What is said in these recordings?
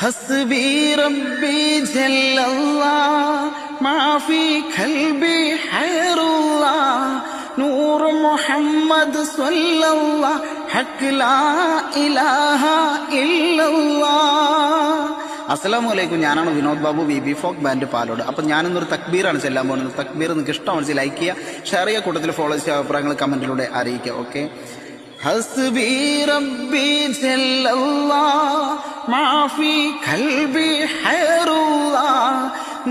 حسبي ربي جل الله ما في قلبي خير الله نور محمد صلى الله حق لا إله إلا الله. അസ്സലാമു അലൈക്കും. ഞാനാണ് Vinod Babu, B folk band Palode. അപ്പം ഞാനിന്നൊരു തക്ബീറാണ് ചെല്ലാൻ പോകുന്നത്. തക്ബീർ നിങ്ങൾക്ക് ഇഷ്ടമാണ് ലൈക്ക് ചെയ്യുക, ഷെയർ ചെയ്യുക, കൂട്ടത്തിൽ ഫോളോ ചെയ്യുക, അഭിപ്രായങ്ങൾ കമന്റിലൂടെ അറിയിക്കുക. ഓക്കെ. ഹസ്ബി റബ്ബി ജല്ലല്ലാഹ് മാഫി ഖൽബി ഖൈറുല്ലാഹ്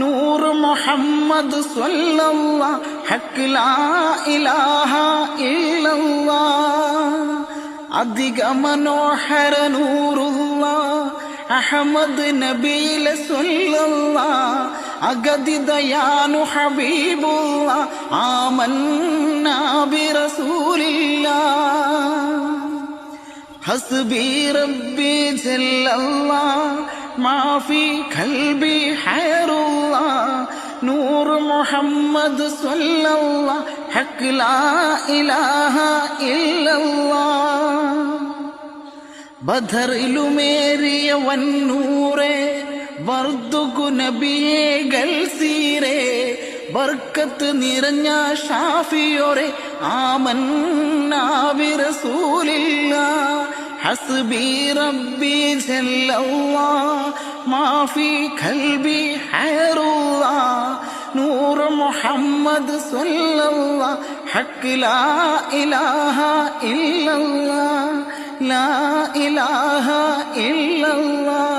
നൂർ മുഹമ്മദ് സ്വല്ലല്ലാഹ് ഹഖ് ലാ ഇലാഹ ഇല്ലല്ലാഹ്. അധിക മനോഹര നൂറുല്ലാഹ് അഹമ്മദ് നബീല സ്വല്ലല്ലാഹ് അഗദിദയാനു ഹബീബുല്ലാഹ് ആമന്നാ ബിറസൂലില്ലാഹ്. ഹസ്ബി റബ്ബി ജല്ലല്ലാഹ് മാഫി ഖൽബി ഖൈറുല്ലാഹ് നൂർ മുഹമ്മദ് സ്വല്ലല്ലാഹ് ഹഖ് ലാ ഇലാഹ ഇല്ലല്ലാഹ്. ബദറിലുമേറിയ വന്നൂറേ വർദ്ദുകു നബിയേ ഗൽസീരേ ബർക്കത്ത് നിറഞ്ഞ ഷാഫിയോരെ ആമന്നാ ബിറസൂലില്ലാഹ്. ഹസ്ബി റബ്ബി ജല്ലല്ലാഹ് മാഫി ഖൽബി ഖൈറുല്ലാഹ് നൂർ മുഹമ്മദ് സ്വല്ലല്ലാഹ് ഹഖ് ലാ ഇലാഹ ഇല്ലല്ലാഹ് ലാ ഇലാഹ ഇല്ലല്ലാഹ്.